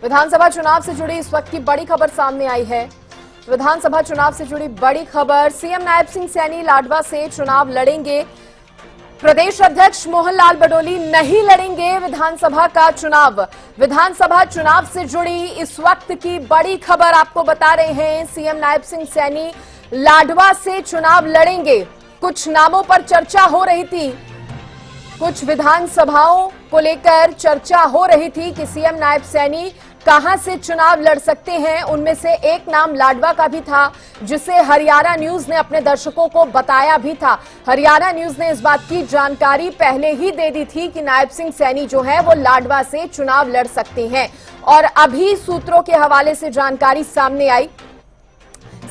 विधानसभा चुनाव से जुड़ी इस वक्त की बड़ी खबर सामने आई है। विधानसभा चुनाव से जुड़ी बड़ी खबर, सीएम नायब सिंह सैनी लाडवा से चुनाव लड़ेंगे। प्रदेश अध्यक्ष मोहन लाल बडोली नहीं लड़ेंगे विधानसभा का चुनाव। विधानसभा चुनाव से जुड़ी इस वक्त की बड़ी खबर आपको बता रहे हैं। सीएम नायब सिंह सैनी लाडवा से चुनाव लड़ेंगे। कुछ नामों पर चर्चा हो रही थी, कुछ विधानसभाओं को लेकर चर्चा हो रही थी कि सीएम नायब सैनी कहां से चुनाव लड़ सकते हैं। उनमें से एक नाम लाडवा का भी था, जिसे हरियाणा न्यूज ने अपने दर्शकों को बताया भी था। हरियाणा न्यूज ने इस बात की जानकारी पहले ही दे दी थी कि नायब सिंह सैनी जो है वो लाडवा से चुनाव लड़ सकते हैं, और अभी सूत्रों के हवाले से जानकारी सामने आई,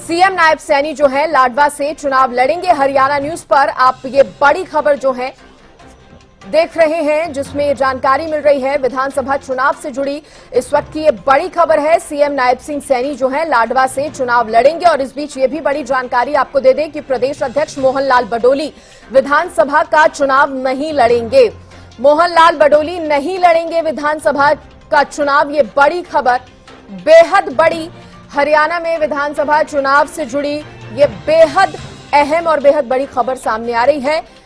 सीएम नायब सैनी जो है लाडवा से चुनाव लड़ेंगे। हरियाणा न्यूज पर आप ये बड़ी खबर जो है देख रहे हैं, जिसमें ये जानकारी मिल रही है। विधानसभा चुनाव से जुड़ी इस वक्त की ये बड़ी खबर है। सीएम नायब सिंह सैनी जो है लाडवा से चुनाव लड़ेंगे। और इस बीच ये भी बड़ी जानकारी आपको दे दें कि प्रदेश अध्यक्ष मोहन लाल बडोली विधानसभा का चुनाव नहीं लड़ेंगे। मोहन लाल बडोली नहीं लड़ेंगे विधानसभा का चुनाव। ये बड़ी खबर, बेहद बड़ी, हरियाणा में विधानसभा चुनाव से जुड़ी ये बेहद अहम और बेहद बड़ी खबर सामने आ रही है।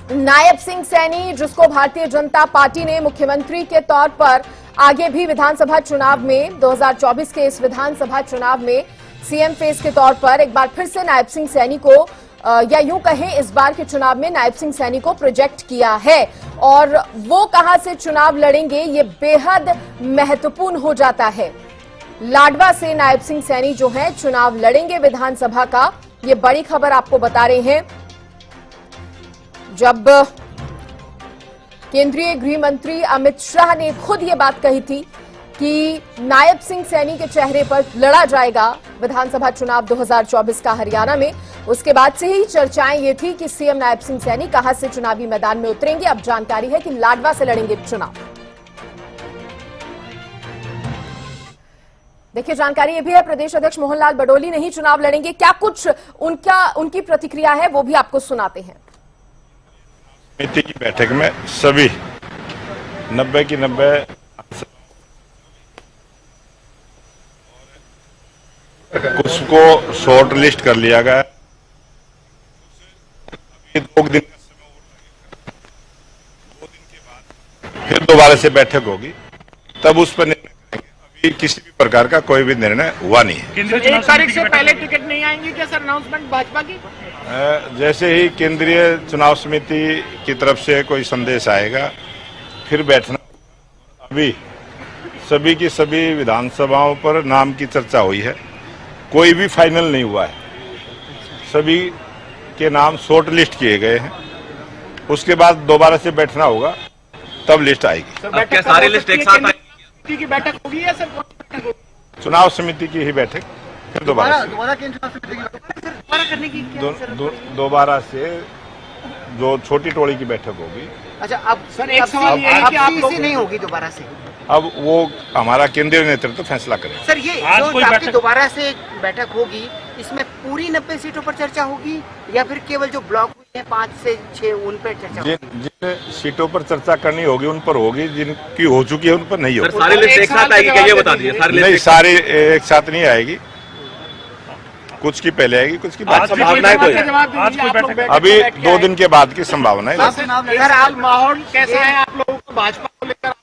नायब सिंह सैनी, जिसको भारतीय जनता पार्टी ने मुख्यमंत्री के तौर पर आगे भी विधानसभा चुनाव में 2024 के इस विधानसभा चुनाव में सीएम फेस के तौर पर एक बार फिर से नायब सिंह सैनी को या यूं कहें इस बार के चुनाव में नायब सिंह सैनी को प्रोजेक्ट किया है। और वो कहां से चुनाव लड़ेंगे ये बेहद महत्वपूर्ण हो जाता है। लाडवा से नायब सिंह सैनी जो है चुनाव लड़ेंगे विधानसभा का। ये बड़ी खबर आपको बता रहे हैं। जब केंद्रीय गृह मंत्री अमित शाह ने खुद ये बात कही थी कि नायब सिंह सैनी के चेहरे पर लड़ा जाएगा विधानसभा चुनाव 2024 का हरियाणा में, उसके बाद से ही चर्चाएं ये थी कि सीएम नायब सिंह सैनी कहां से चुनावी मैदान में उतरेंगे। अब जानकारी है कि लाडवा से लड़ेंगे चुनाव। देखिए, जानकारी ये भी है प्रदेश अध्यक्ष मोहन लाल बडोली नहीं चुनाव लड़ेंगे। क्या कुछ उनकी प्रतिक्रिया है वो भी आपको सुनाते हैं। समिति की बैठक में सभी 90 की 90 कुछ को शॉर्ट लिस्ट कर लिया गया। अभी 2 दिन का समय और लगेगा। 2 दिन के बाद फिर दोबारा से बैठक होगी, तब उस पर निर्णय करेंगे। अभी किसी भी प्रकार का कोई भी निर्णय हुआ नहीं है। 1 तारीख से पहले टिकट नहीं आएंगी क्या सर अनाउंसमेंट भाजपा की? जैसे ही केंद्रीय चुनाव समिति की तरफ से कोई संदेश आएगा फिर बैठना। अभी सभी की सभी विधानसभाओं पर नाम की चर्चा हुई है, कोई भी फाइनल नहीं हुआ है। सभी के नाम शॉर्ट लिस्ट किए गए हैं। उसके बाद दोबारा से बैठना होगा, तब लिस्ट आएगी। सर, क्या सारी लिस्ट एक साथ आएगी? की बैठक होगी या सर चुनाव समिति की ही बैठक फिर दोबारा करने की दोबारा से जो छोटी टोली की बैठक होगी। अच्छा, अब सर एक सवाल ये है कि आप लोग नहीं होगी दोबारा से? अब वो हमारा केंद्रीय नेतृत्व फैसला करेगा। सर, ये जो आपकी दोबारा से बैठक होगी, इसमें पूरी 90 सीटों पर चर्चा होगी या फिर केवल जो ब्लॉक हुई है 5 से 6 उन पर चर्चा होगी? जिन सीटों पर चर्चा करनी होगी उन पर होगी, जिनकी हो चुकी है उन पर नहीं होगी। सारी लिस्ट एक साथ आएगी क्या, ये बता दीजिए। नहीं, सारी एक साथ नहीं आएगी, कुछ की पहले आएगी, कुछ की बाद। अभी 2 दिन के बाद की संभावना है। सर, आप माहौल कैसा है आप लोगों को भाजपा को लेकर?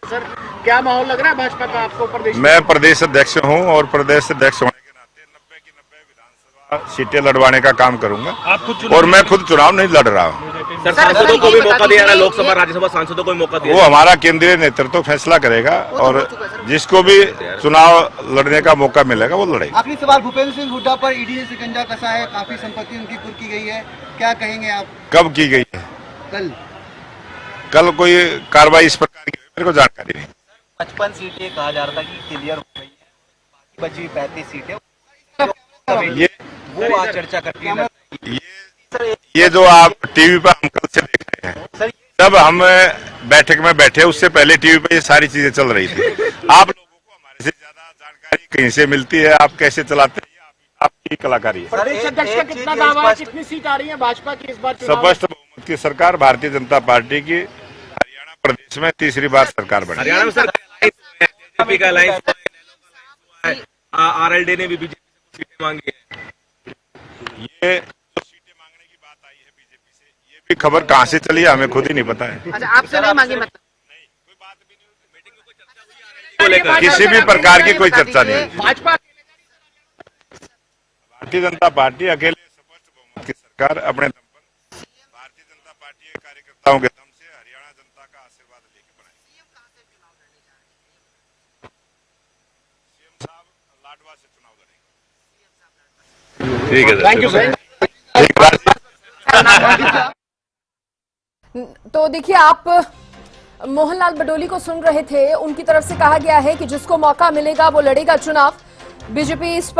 सर, क्या माहौल लग रहा है भाजपा का आपको प्रदेश? मैं प्रदेश अध्यक्ष हूं और प्रदेश अध्यक्ष होने के नाते 90 की 90 विधानसभा सीटें लड़वाने का काम करूंगा। और मैं खुद चुनाव नहीं लड़ रहा हूं। सर, सांसदों को भी मौका दिया है, लोकसभा राज्यसभा सांसदों को भी मौका दिया। वो हमारा केंद्रीय नेतृत्व फैसला करेगा और जिसको भी चुनाव लड़ने का मौका मिलेगा वो लड़ेगा। आखिरी सवाल, भूपेंद्र सिंह हुड्डा पर ईडी ने शिकंजा कसा है, काफी संपत्ति उनकी कुर्क की गई है, क्या कहेंगे आप? कब की गई है? कल कोई कार्रवाई इस प्रकार की मेरे को जानकारी नहीं। 55 सीटें कहा जा रहा था कि क्लियर हो गई है, बाकी बची हुई 35 सीटें ये वो आज चर्चा करती है। ये जो आप टीवी पर हम कल से देख रहे हैं, जब हम बैठक में बैठे उससे पहले टीवी पर ये सारी चीजें चल रही थी। आप लोगों को हमारे से ज्यादा जानकारी कहीं से मिलती है, आप कैसे चलाते हैं, आपकी कलाकारी है। प्रदेश अध्यक्ष का कितना दावा है, कितनी सीट आ रही है भाजपा की इस बार? स्पष्ट बहुमत की सरकार भारतीय जनता पार्टी की प्रदेश में तीसरी बार सरकार बनी। हरियाणा में सर बीजेपी का अलायंस हुआ है, आरएलडी ने भी बीजेपी से सीटें मांगी है। ये जो सीटें मांगने की बात आई है बीजेपी से, ये भी खबर कहाँ से चली है हमें खुद ही नहीं पता है। अच्छा, आपसे नहीं मांगी मतलब? को लेकर किसी भी प्रकार की कोई चर्चा नहीं हुई। भारतीय जनता पार्टी अकेले स्पष्ट बहुमत की सरकार अपने दम पर, भारतीय जनता पार्टी के कार्यकर्ताओं के दम से हरियाणा जनता का आशीर्वाद लेके बनाएगी। सीएम साहब लाडवा से चुनाव लड़ेंगे। ठीक है, थैंक यू सर। तो देखिए, आप मोहनलाल बडोली को सुन रहे थे। उनकी तरफ से कहा गया है कि जिसको मौका मिलेगा वो लड़ेगा चुनाव। बीजेपी इस पर